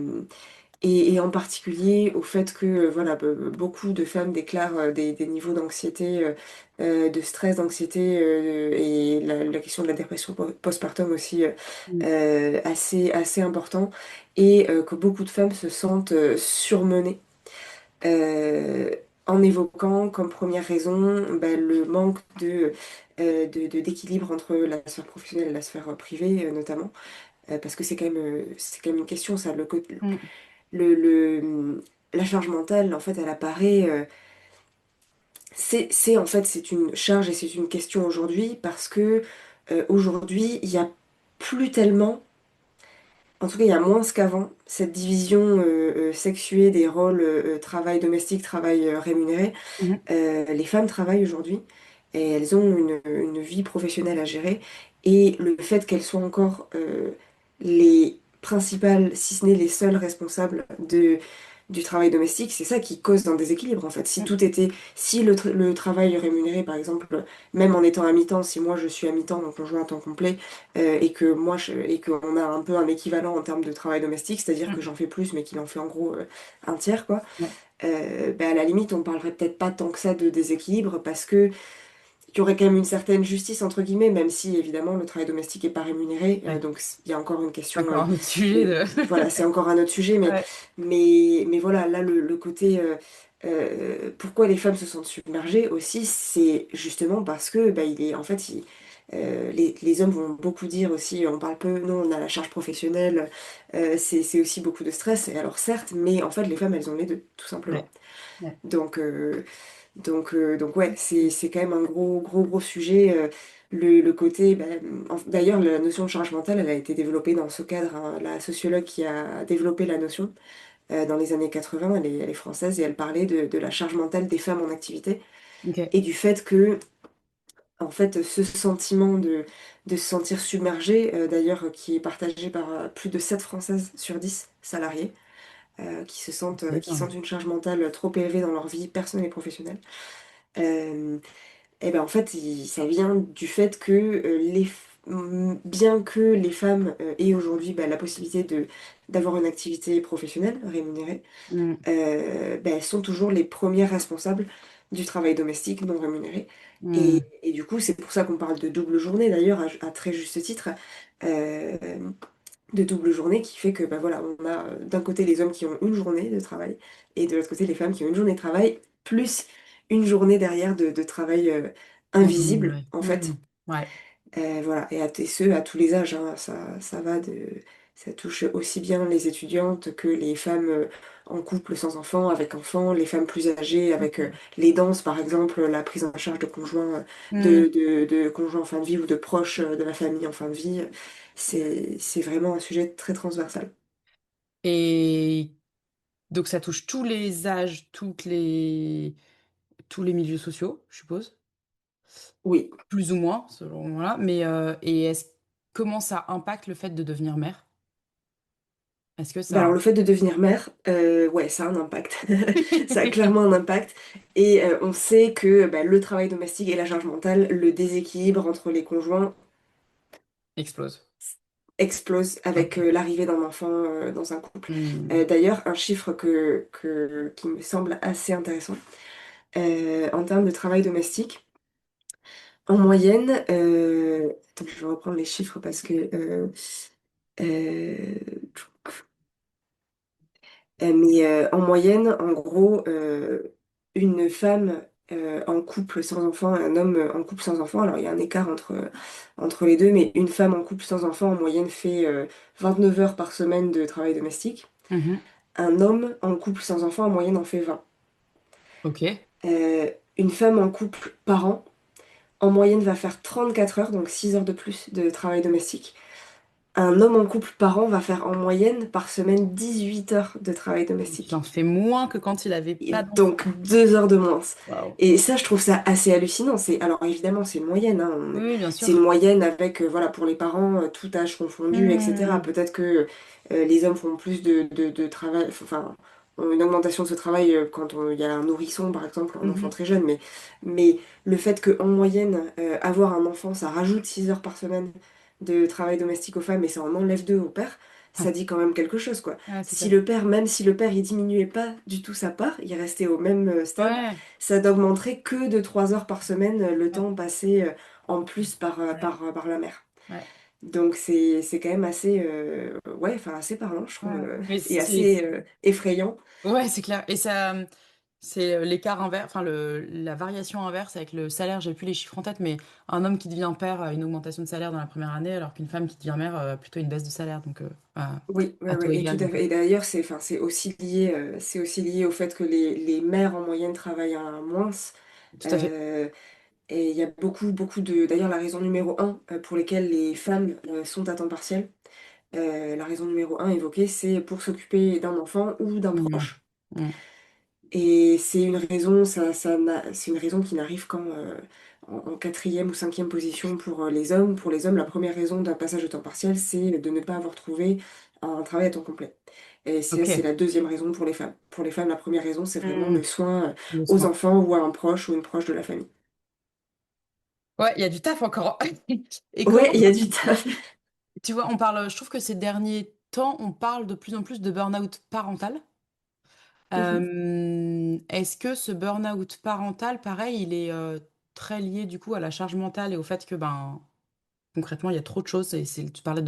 et en particulier au fait que voilà, beaucoup de femmes déclarent des niveaux d'anxiété, de stress, d'anxiété, et la question de la dépression postpartum aussi Mm. assez important, et que beaucoup de femmes se sentent surmenées euh, en évoquant comme première raison bah, le manque d'équilibre entre la sphère professionnelle et la sphère privée, notamment. Parce que c'est quand même une question, ça. Mm. La charge mentale, en fait, elle apparaît. En fait, c'est une charge et c'est une question aujourd'hui parce que aujourd'hui, il n'y a plus tellement. En tout cas, il y a moins qu'avant, cette division sexuée des rôles travail domestique, travail rémunéré. Mhm. Les femmes travaillent aujourd'hui et elles ont une vie professionnelle à gérer. Et le fait qu'elles soient encore les principales, si ce n'est les seules responsables du travail domestique, c'est ça qui cause un déséquilibre en fait. Mm. Si le travail rémunéré, par exemple, même en étant à mi-temps, si moi je suis à mi-temps, mon conjoint à temps complet, et qu'on a un peu un équivalent en termes de travail domestique, c'est-à-dire que Mm. j'en fais plus, mais qu'il en fait en gros un tiers, quoi, Ouais. ben, à la limite, on parlerait peut-être pas tant que ça de déséquilibre parce que qu'il y aurait quand même une certaine justice, entre guillemets, même si évidemment le travail domestique n'est pas rémunéré. Ouais. Donc il y a encore une C'est question. encore un autre sujet Mais de. voilà, c'est encore un autre sujet. Mais, Ouais. mais voilà, là, le côté. Pourquoi les femmes se sentent submergées aussi, c'est justement parce que bah, il est, en fait, les hommes vont beaucoup dire aussi, on parle peu, non, on a la charge professionnelle, c'est aussi beaucoup de stress. Et alors certes, mais en fait, les femmes, elles ont les deux, tout simplement. Ouais. Ouais. Donc, donc ouais, c'est quand même un gros sujet. Le côté, d'ailleurs, la notion de charge mentale, elle a été développée dans ce cadre, hein. La sociologue qui a développé la notion dans les années 80, elle est française et elle parlait de la charge mentale des femmes en activité Ok. et du fait que, en fait, ce sentiment de se sentir submergée, d'ailleurs, qui est partagé par plus de 7 Françaises sur 10 salariées, qui Énorme. sentent une charge mentale trop élevée dans leur vie personnelle et professionnelle. Et ben en fait, ça vient du fait que bien que les femmes aient aujourd'hui la possibilité d'avoir une activité professionnelle rémunérée, Mm. elles sont toujours les premières responsables du travail domestique non rémunéré. Mm. Et du coup, c'est pour ça qu'on parle de double journée d'ailleurs, à très juste titre, euh, de double journée qui fait que voilà, on a d'un côté les hommes qui ont une journée de travail et de l'autre côté les femmes qui ont une journée de travail, plus une journée derrière de travail Non invisible rémunéré. en fait. Mm. Ouais. Voilà, et ce, à tous les âges, hein, ça va ça touche aussi bien les étudiantes que les femmes en couple sans enfants, avec enfants, les femmes plus âgées, avec Ok. les danses, par exemple, la prise en charge de conjoints, Mm. de conjoints en fin de vie ou de proches de la famille en fin de vie. C'est vraiment un sujet très transversal. Et donc ça touche tous les âges, tous les milieux sociaux, je suppose, Oui. plus ou moins, selon moi. Mais et comment ça impacte le fait de devenir mère? Est-ce que Alors ça. le fait de devenir mère, ouais, ça a un impact. Ça a clairement un impact. Et on sait que le travail domestique et la charge mentale, le déséquilibre entre les conjoints Explose. explose avec Ok. l'arrivée d'un enfant dans un couple. Hmm. D'ailleurs, un chiffre qui me semble assez intéressant, en termes de travail domestique, en moyenne, attends, je vais reprendre les chiffres parce que euh, en moyenne, en gros, une femme en couple sans enfant et un homme en couple sans enfant, alors il y a un écart entre les deux, mais une femme en couple sans enfant en moyenne fait 29 heures par semaine de travail domestique. Mhm. Un homme en couple sans enfant en moyenne en fait 20. Ok. Une femme en couple par an en moyenne va faire 34 heures, donc 6 heures de plus de travail domestique. Un homme en couple par an va faire en moyenne par semaine 18 heures de travail Donc il domestique. en fait moins que quand il avait Et pas d'enfant. donc 2 heures de moins. Waouh. Et ça, je trouve ça assez hallucinant. Alors évidemment, c'est une moyenne, hein. Oui, oui, bien C'est une sûr. moyenne avec, voilà, pour les parents, tout âge confondu, etc. Hmm. Peut-être que les hommes font plus de travail, enfin, ont une augmentation de ce travail quand il y a un nourrisson, par exemple, un enfant Mhm. très jeune. Mais le fait qu'en moyenne, avoir un enfant, ça rajoute 6 heures par semaine de travail domestique aux femmes et ça en enlève 2 au père, ça Ouais. dit quand même quelque chose, quoi. Ouais, c'est Si clair. le père, même si le père il diminuait pas du tout sa part, il restait au même stade, Ouais. ça n'augmenterait que de 3 heures par semaine le Ouais. temps passé en plus Ouais. par la mère. Ouais. Donc c'est quand même assez ouais, enfin assez parlant, je trouve, Ouais. Mais et assez effrayant. ouais, c'est clair. Et ça, c'est l'écart inverse, enfin la variation inverse avec le salaire. J'ai plus les chiffres en tête, mais un homme qui devient père a une augmentation de salaire dans la première année, alors qu'une femme qui devient mère a plutôt une baisse de salaire. Donc Oui, ouais, à taux ouais, et tout égal. à Donc, fait. Et d'ailleurs, c'est c'est aussi lié au fait que les mères en moyenne travaillent à moins. tout à fait. Euh, et il y a beaucoup de. D'ailleurs, la raison numéro un pour lesquelles les femmes sont à temps partiel, la raison numéro un évoquée, c'est pour s'occuper d'un enfant ou d'un Mm. proche. Mm. Et c'est une raison, c'est une raison qui n'arrive qu'en en quatrième ou cinquième position pour les hommes. Pour les hommes, la première raison d'un passage au temps partiel, c'est de ne pas avoir trouvé un travail à temps complet. Et ça, c'est Ok. la deuxième raison pour les femmes. Pour les femmes, la première raison, c'est vraiment Mm. le soin Le aux soin. enfants ou à un proche ou une proche de la famille. Ouais, il y a du taf encore. Et comment, Ouais, il y a du taf. tu vois, on parle, je trouve que ces derniers temps, on parle de plus en plus de burn-out parental. Mhm. Est-ce que ce burn-out parental, pareil, il est très lié du coup à la charge mentale et au fait que ben concrètement, il y a trop de choses. Tu parlais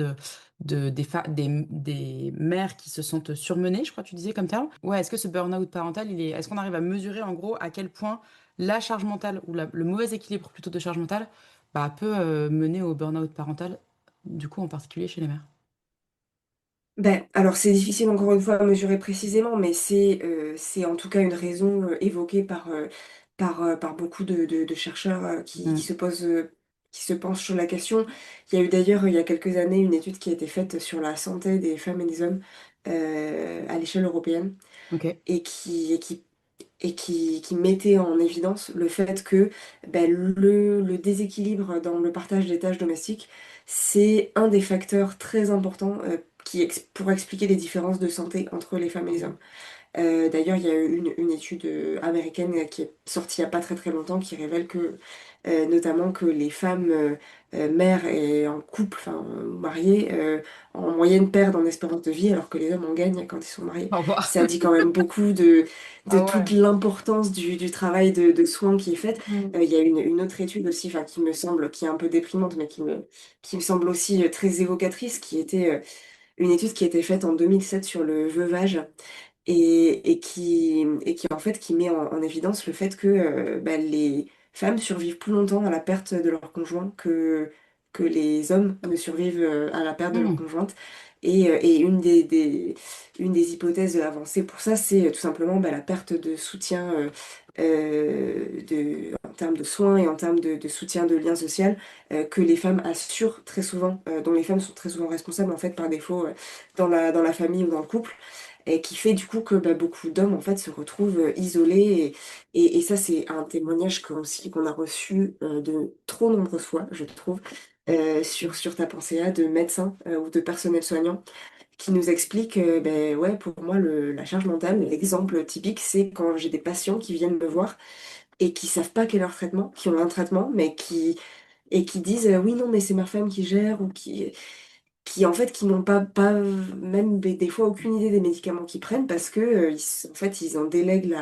des mères qui se sentent surmenées, je crois que tu disais comme terme. Ouais, est-ce que ce burn-out parental, est-ce qu'on arrive à mesurer en gros à quel point la charge mentale ou le mauvais équilibre plutôt de charge mentale bah, peut mener au burn-out parental, du coup en particulier chez les mères? Ben, alors c'est difficile encore une fois à mesurer précisément, mais c'est en tout cas une raison évoquée par beaucoup de chercheurs qui Mm. se posent, qui se penchent sur la question. Il y a eu d'ailleurs il y a quelques années une étude qui a été faite sur la santé des femmes et des hommes à l'échelle européenne Ok. et qui mettait en évidence le fait que ben, le déséquilibre dans le partage des tâches domestiques, c'est un des facteurs très importants pour expliquer les différences de santé entre les femmes et les hommes. D'ailleurs, il y a eu une étude américaine qui est sortie il n'y a pas très très longtemps qui révèle que, notamment que les femmes mères et en couple, enfin mariées, en moyenne perdent en espérance de vie alors que les hommes en gagnent quand ils sont mariés. Au revoir. Ça dit quand même beaucoup de Ah toute ouais. l'importance du travail de soins qui est fait. Mm. Il y a une autre étude aussi, enfin, qui me semble, qui est un peu déprimante, mais qui me semble aussi très évocatrice, qui était une étude qui a été faite en 2007 sur le veuvage et qui en fait qui met en évidence le fait que bah, les femmes survivent plus longtemps à la perte de leur conjoint que les hommes ne survivent à la perte de leur Mm. conjointe. Et une des hypothèses avancées pour ça, c'est tout simplement bah, la perte de soutien en termes de soins et en termes de soutien de lien social que les femmes assurent très souvent, dont les femmes sont très souvent responsables en fait par défaut dans la famille ou dans le couple et qui fait du coup que bah, beaucoup d'hommes en fait se retrouvent isolés et ça c'est un témoignage qu'on a reçu de trop nombreuses fois je trouve sur ta pensée de médecins ou de personnel soignant qui nous expliquent ben ouais pour moi la charge mentale l'exemple typique c'est quand j'ai des patients qui viennent me voir et qui savent pas quel est leur traitement qui ont un traitement mais qui disent oui non mais c'est ma femme qui gère ou qui en fait qui n'ont pas même des fois aucune idée des médicaments qu'ils prennent parce que en fait ils en délèguent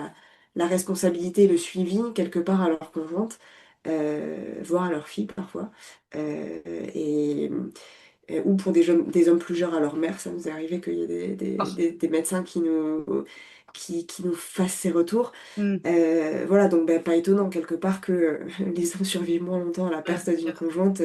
la responsabilité et le suivi quelque part à leur conjointe, voire à leur fille parfois. Euh, et, ou pour des hommes plus jeunes à leur mère, ça nous est arrivé qu'il y ait Ah. des médecins qui nous fassent ces retours. Mm. Voilà, donc ben, pas étonnant quelque part que les hommes survivent moins longtemps à la Ouais, perte c'est d'une clair. conjointe.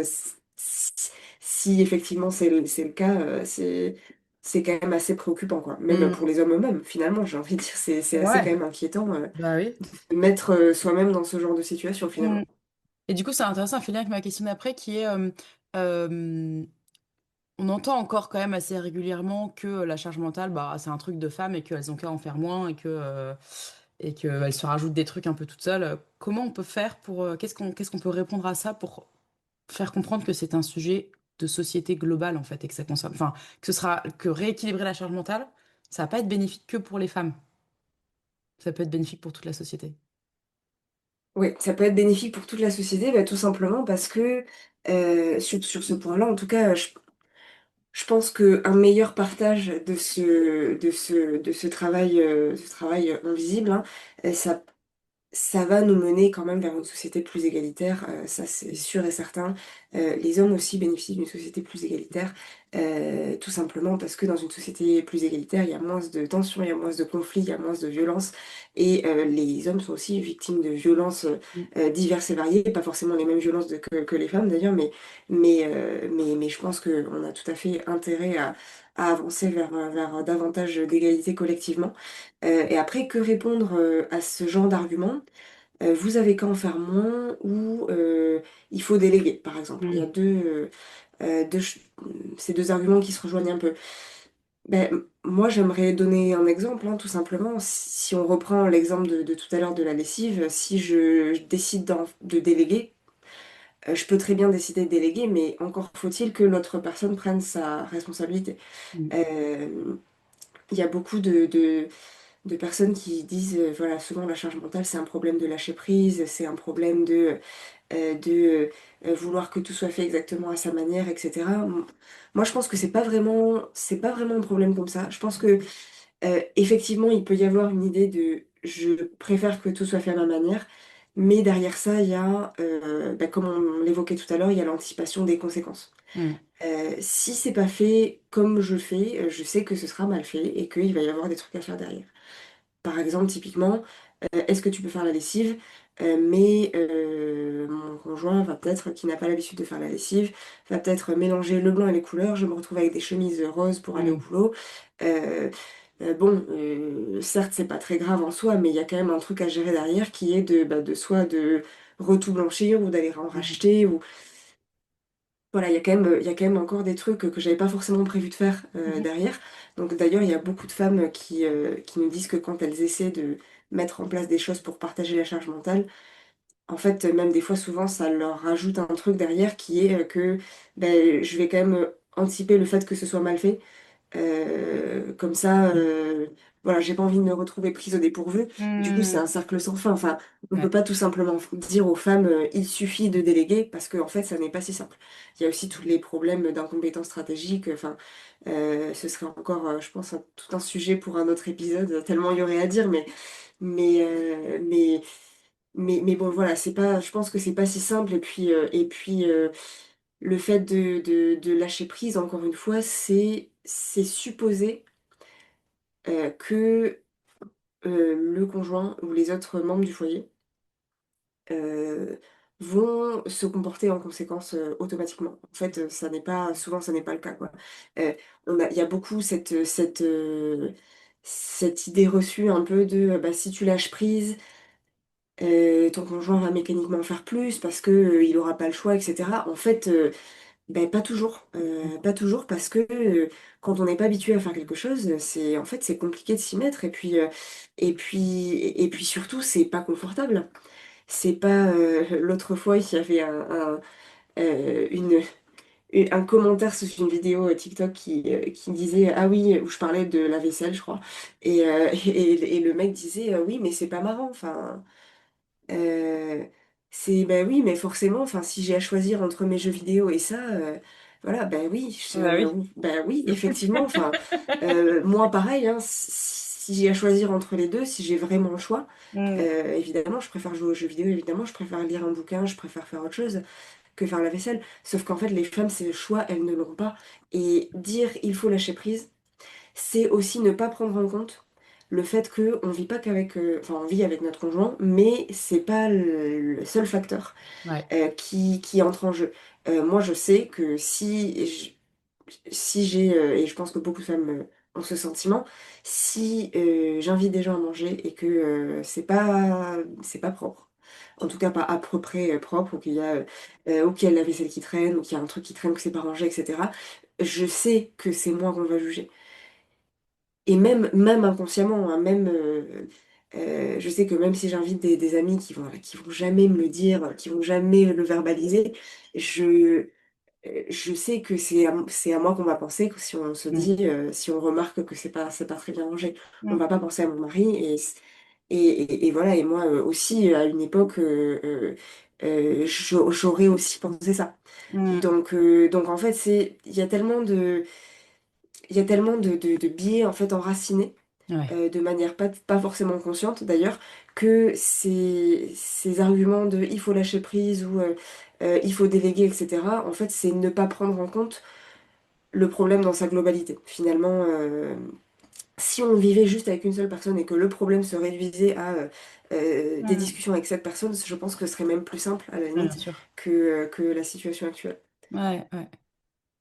Si effectivement c'est le cas, c'est quand même assez préoccupant, quoi. Même Mm. pour les hommes eux-mêmes, finalement, j'ai envie de dire, c'est assez quand Ouais, même inquiétant bah oui. de mettre soi-même dans ce genre de situation, Mm. finalement. Et du coup, c'est intéressant, ça fait lien avec ma question d'après, qui est, euh, on entend encore quand même assez régulièrement que la charge mentale, bah, c'est un truc de femmes et qu'elles ont qu'à en faire moins et qu'elles se rajoutent des trucs un peu toutes seules. Comment on peut faire pour, qu'est-ce qu'on peut répondre à ça pour faire comprendre que c'est un sujet de société globale en fait et que ça concerne, enfin, que rééquilibrer la charge mentale, ça va pas être bénéfique que pour les femmes, ça peut être bénéfique pour toute la société. Oui, ça peut être bénéfique pour toute la société, bah, tout simplement parce que sur ce point-là, en tout cas, je pense qu'un meilleur partage de ce travail invisible, hein, ça va nous mener quand même vers une société plus égalitaire, ça c'est sûr et certain. Les hommes aussi bénéficient d'une société plus égalitaire, tout simplement parce que dans une société plus égalitaire, il y a moins de tensions, il y a moins de conflits, il y a moins de violences. Et les hommes sont aussi victimes de violences Mm. diverses et variées, pas forcément les mêmes violences que les femmes d'ailleurs, mais je pense qu'on a tout à fait intérêt à avancer vers davantage d'égalité collectivement. Et après, que répondre à ce genre d'argument? Vous avez qu'à en faire moins ou il faut déléguer, par exemple. Il y a Mm. ces deux arguments qui se rejoignent un peu. Ben, moi, j'aimerais donner un exemple, hein, tout simplement. Si on reprend l'exemple de tout à l'heure de la lessive, si je décide de déléguer, je peux très bien décider de déléguer, mais encore faut-il que l'autre personne prenne sa responsabilité. Mm. Euh, il y a beaucoup de personnes qui disent, voilà, souvent la charge mentale, c'est un problème de lâcher prise, c'est un problème de vouloir que tout soit fait exactement à sa manière, etc. Moi, je pense que c'est pas vraiment un problème comme ça. Je pense que effectivement, il peut y avoir une idée de je préfère que tout soit fait à ma manière, Mais derrière ça, il y a, comme on l'évoquait tout à l'heure, il y a l'anticipation des conséquences. Mm. Si c'est pas fait comme je le fais, je sais que ce sera mal fait et qu'il va y avoir des trucs à faire derrière. Par exemple, typiquement, est-ce que tu peux faire la lessive? Mais mon conjoint va peut-être, qui n'a pas l'habitude de faire la lessive, va peut-être mélanger le blanc et les couleurs. Je me retrouve avec des chemises roses pour aller au Mm. boulot. Euh, bon, certes, c'est pas très grave en soi, mais il y a quand même un truc à gérer derrière qui est de soit de retout blanchir ou d'aller en Mm. racheter. Ou... Voilà, il y a quand même encore des trucs que j'avais pas forcément prévu de faire Mhm. derrière. Donc d'ailleurs, il y a beaucoup de femmes qui nous disent que quand elles essaient de mettre en place des choses pour partager la charge mentale, en fait, même des fois, souvent, ça leur rajoute un truc derrière qui est que ben, je vais quand même anticiper le fait que ce soit mal fait. Comme ça, voilà, j'ai pas envie de me retrouver prise au dépourvu. Du coup, c'est Mm. un cercle sans fin. Enfin, on peut Ouais. pas tout simplement dire aux femmes, il suffit de déléguer, parce qu'en fait, ça n'est pas si simple. Il y a aussi tous les problèmes d'incompétence stratégique. Enfin, ce serait encore, je pense, tout un sujet pour un autre épisode, tellement il y aurait à dire. Mais, euh, mais, mais bon, voilà, c'est pas, je pense que c'est pas si simple. Et puis, le fait de lâcher prise, encore une fois, c'est supposer que le conjoint ou les autres membres du foyer euh, vont se comporter en conséquence automatiquement. En fait, ça n'est pas, souvent, ça n'est pas le cas, quoi. Il y a beaucoup cette idée reçue un peu de bah, si tu lâches prise, ton conjoint va mécaniquement faire plus parce que il aura pas le choix, etc. En fait, ben, pas toujours. Pas toujours parce que quand on n'est pas habitué à faire quelque chose, c'est en fait c'est compliqué de s'y mettre et puis surtout c'est pas confortable. C'est pas l'autre fois il y avait un commentaire sous une vidéo TikTok qui disait ah oui où je parlais de la vaisselle je crois et le mec disait oui mais c'est pas marrant enfin euh, c'est ben oui, mais forcément, enfin, si j'ai à choisir entre mes jeux vidéo et ça, voilà, ben oui, Bah oui. ben oui, effectivement, enfin, moi pareil, hein, si j'ai à choisir entre les deux, si j'ai vraiment le choix, Mm. évidemment, je préfère jouer aux jeux vidéo, évidemment, je préfère lire un bouquin, je préfère faire autre chose que faire la vaisselle. Sauf qu'en fait, les femmes, c'est le choix, elles ne l'ont pas. Et dire il faut lâcher prise, c'est aussi ne pas prendre en compte le fait que on vit pas qu'avec, enfin on vit avec notre conjoint, mais c'est pas le seul facteur Ouais. qui entre en jeu. Moi, je sais que si j'ai, et je pense que beaucoup de femmes ont ce sentiment, si j'invite des gens à manger et que c'est pas propre. En tout cas, pas à peu près propre, ou qu'il y a la vaisselle qui traîne, ou qu'il y a un truc qui traîne, que c'est pas rangé, etc. Je sais que c'est moi qu'on va juger. Et même inconsciemment, hein, je sais que même si j'invite des amis qui vont jamais me le dire, qui vont jamais le verbaliser, je sais que c'est à moi qu'on va penser, que si on se Mm. dit, si on remarque que c'est pas très bien rangé, on Mm. va pas penser à mon mari. Et voilà, et moi aussi, à une époque, j'aurais aussi pensé ça. Mm. Donc en fait, il y a tellement de biais en fait enracinés Ouais. de manière pas forcément consciente d'ailleurs, que ces arguments de il faut lâcher prise ou il faut déléguer, etc., en fait, c'est ne pas prendre en compte le problème dans sa globalité. Finalement, si on vivait juste avec une seule personne et que le problème se réduisait à des Mm. discussions avec cette personne, je pense que ce serait même plus simple, à la Ouais, bien limite, sûr. que la situation actuelle. Ouais, ouais.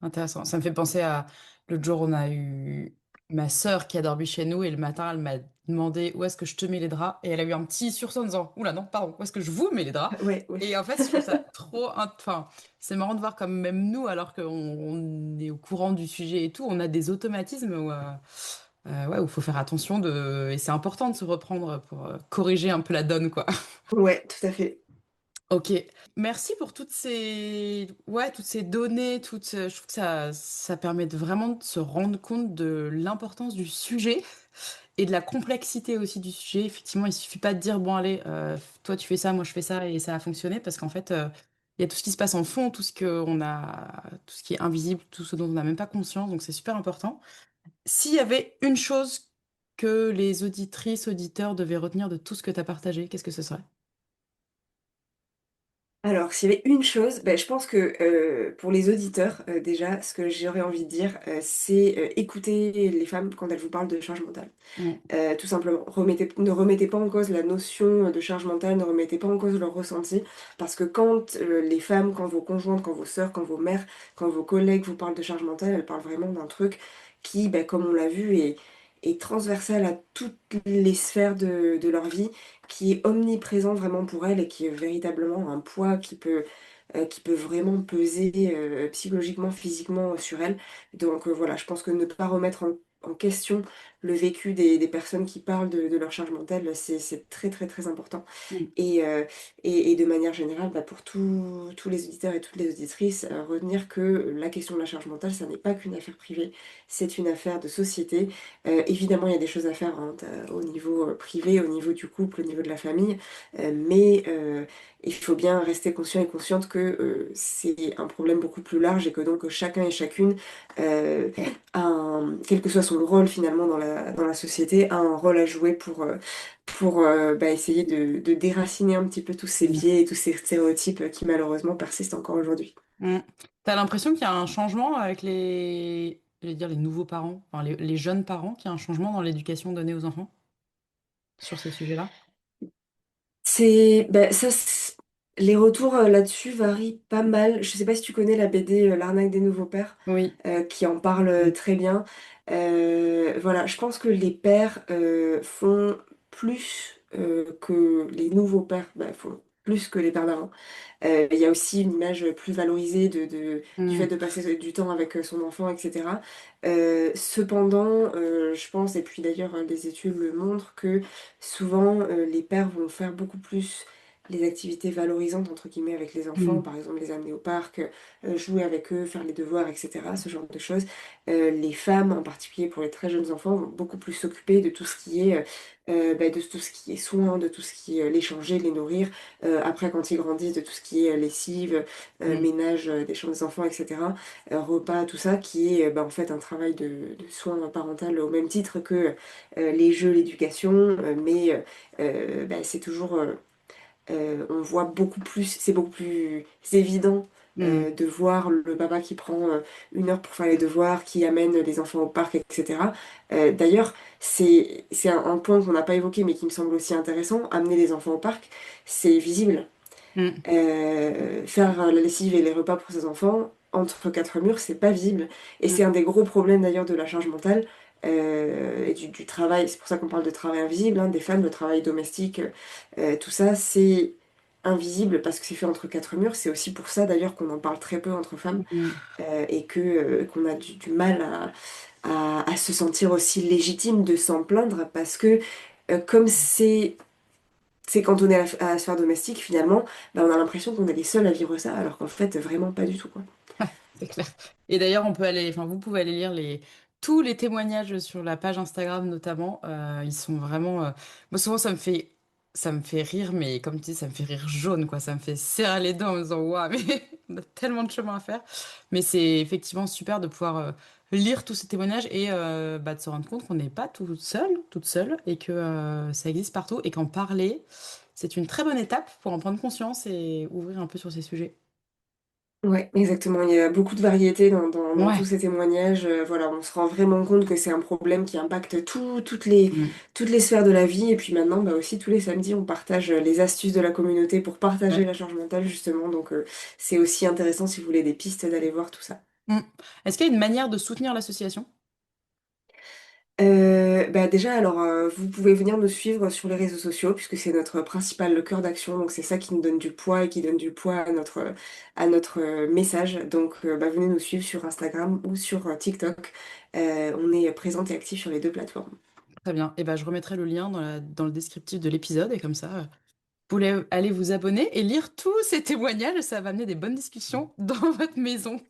Intéressant. Ça me fait penser à l'autre jour, on a eu ma sœur qui a dormi chez nous et le matin, elle m'a demandé où est-ce que je te mets les draps et elle a eu un petit sursaut en disant, oula non, pardon, où est-ce que je vous mets les draps? Ouais, ouais. Et en fait, je trouve ça trop, enfin, c'est marrant de voir comme même nous, alors qu'on est au courant du sujet et tout, on a des automatismes ouais, où il faut faire attention et c'est important de se reprendre pour corriger un peu la donne, quoi. Ouais, tout à fait. Ok, merci pour toutes ces données, je trouve que ça permet vraiment de se rendre compte de l'importance du sujet et de la complexité aussi du sujet. Effectivement, il suffit pas de dire, bon, allez, toi tu fais ça, moi je fais ça et ça a fonctionné parce qu'en fait, il y a tout ce qui se passe en fond, tout ce qui est invisible, tout ce dont on n'a même pas conscience, donc c'est super important. S'il y avait une chose que les auditrices, auditeurs devaient retenir de tout ce que tu as partagé, qu'est-ce que ce serait? Alors, s'il y avait une chose, ben, je pense que pour les auditeurs, déjà, ce que j'aurais envie de dire, c'est écouter les femmes quand elles vous parlent de charge mentale. Mm, Tout simplement, ne remettez pas en cause la notion de charge mentale, ne remettez pas en cause leur ressenti, parce que quand les femmes, quand vos conjointes, quand vos sœurs, quand vos mères, quand vos collègues vous parlent de charge mentale, elles parlent vraiment d'un truc qui, ben, comme on l'a vu, est transversal à toutes les sphères de leur vie, qui est omniprésent vraiment pour elles et qui est véritablement un poids qui peut vraiment peser psychologiquement, physiquement sur elles. Donc voilà, je pense que ne pas remettre en question le vécu des personnes qui parlent de leur charge mentale, c'est très très très important. mm, Et, euh, et de manière générale, bah, pour tous les auditeurs et toutes les auditrices, retenir que la question de la charge mentale, ça n'est pas qu'une affaire privée, c'est une affaire de société. Évidemment, il y a des choses à faire hein, au niveau privé, au niveau du couple, au niveau de la famille, mais il faut bien rester conscient et consciente que c'est un problème beaucoup plus large et que donc chacun et chacune euh, quel que soit son rôle finalement dans la société, a un rôle à jouer pour bah, essayer de déraciner un petit peu tous ces mm, biais et tous ces stéréotypes qui malheureusement persistent encore aujourd'hui. mm. T'as l'impression qu'il y a un changement avec je vais dire les nouveaux parents, enfin les jeunes parents, qu'il y a un changement dans l'éducation donnée aux enfants sur ces sujets-là? Bah, les retours là-dessus varient pas mal. Je sais pas si tu connais la BD L'arnaque des nouveaux pères, Oui. qui en parle Mm, très bien. Voilà, je pense que les pères font plus que les nouveaux pères, bah, font plus que les pères d'avant. Il y a aussi une image plus valorisée du fait mm, de passer du temps avec son enfant, etc. Cependant, je pense, et puis d'ailleurs les études le montrent, que souvent les pères vont faire beaucoup plus les activités valorisantes entre guillemets avec les enfants, mm, par exemple les amener au parc, jouer avec eux, faire les devoirs, etc. Ce genre de choses. Les femmes, en particulier pour les très jeunes enfants, vont beaucoup plus s'occuper de tout ce qui est bah, de tout ce qui est soins, de tout ce qui est les changer, les nourrir. Après, quand ils grandissent, de tout ce qui est lessive, mm, ménage des chambres des enfants, etc. Repas, tout ça, qui est bah, en fait un travail de soins parental au même titre que les jeux, l'éducation, mais bah, c'est toujours on voit beaucoup plus, c'est beaucoup plus évident mm, de voir le papa qui prend une heure pour faire les devoirs, qui amène les enfants au parc, etc. D'ailleurs, c'est un point qu'on n'a pas évoqué, mais qui me semble aussi intéressant. Amener les enfants au parc, c'est visible. mm, Faire la lessive et les repas pour ses enfants entre quatre murs, c'est pas visible. Et mm, c'est un des gros problèmes d'ailleurs de la charge mentale et du travail. C'est pour ça qu'on parle de travail invisible, hein, des femmes, le travail domestique, tout ça, c'est invisible parce que c'est fait entre quatre murs. C'est aussi pour ça d'ailleurs qu'on en parle très peu entre femmes mm, et que qu'on a du mal à se sentir aussi légitime de s'en plaindre parce que comme c'est cantonné à la sphère domestique, finalement, bah, on a l'impression qu'on est les seuls à vivre ça, alors qu'en fait, vraiment pas du tout, quoi. c'est clair. Et d'ailleurs, on peut aller, enfin, vous pouvez aller lire tous les témoignages sur la page Instagram notamment. Ils sont vraiment. Moi, souvent, ça me fait rire, mais comme tu dis, ça me fait rire jaune, quoi. Ça me fait serrer les dents en me disant, waouh, mais on a tellement de chemin à faire. Mais c'est effectivement super de pouvoir lire tous ces témoignages et bah, de se rendre compte qu'on n'est pas tout seul, toute seule, et que ça existe partout, et qu'en parler, c'est une très bonne étape pour en prendre conscience et ouvrir un peu sur ces sujets. Ouais, exactement. Il y a beaucoup de variétés dans tous Ouais. ces témoignages. Voilà, on se rend vraiment compte que c'est un problème qui impacte Mm. toutes les sphères de la vie. Et puis maintenant, bah aussi, tous les samedis, on partage les astuces de la communauté pour partager Ouais. la charge mentale, justement. Donc, c'est aussi intéressant si vous voulez des pistes d'aller voir tout ça. Mm. Est-ce qu'il y a une manière de soutenir l'association? Bah déjà, alors, vous pouvez venir nous suivre sur les réseaux sociaux, puisque c'est notre principal cœur d'action, donc c'est ça qui nous donne du poids et qui donne du poids à notre message. Donc, bah, venez nous suivre sur Instagram ou sur TikTok. On est présente et actif sur les deux plateformes. Très bien. Et ben, je remettrai le lien dans le descriptif de l'épisode et comme ça, vous pouvez aller vous abonner et lire tous ces témoignages. Ça va amener des bonnes discussions dans votre maison.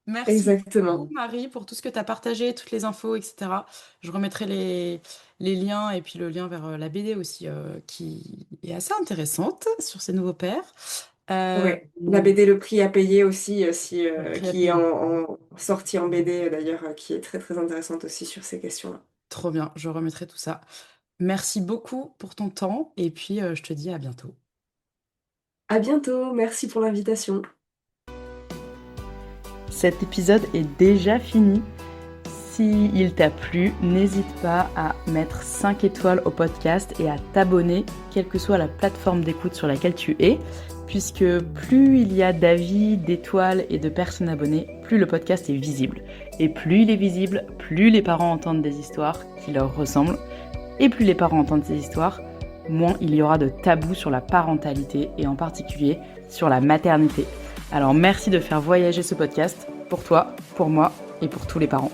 Merci beaucoup, Exactement. Marie, pour tout ce que tu as partagé, toutes les infos, etc. Je remettrai les liens et puis le lien vers la BD aussi, qui est assez intéressante sur ces nouveaux pères. Euh, Ouais. La BD Le Prix à payer aussi, Prix à qui est payer. en sortie en BD d'ailleurs, qui est très très intéressante aussi sur ces questions-là. Trop bien, je remettrai tout ça. Merci beaucoup pour ton temps et puis je te dis à bientôt. À bientôt, merci pour l'invitation. Cet épisode est déjà fini. S'il t'a plu, n'hésite pas à mettre 5 étoiles au podcast et à t'abonner, quelle que soit la plateforme d'écoute sur laquelle tu es, puisque plus il y a d'avis, d'étoiles et de personnes abonnées, plus le podcast est visible. Et plus il est visible, plus les parents entendent des histoires qui leur ressemblent. Et plus les parents entendent ces histoires, moins il y aura de tabous sur la parentalité et en particulier sur la maternité. Alors merci de faire voyager ce podcast pour toi, pour moi et pour tous les parents.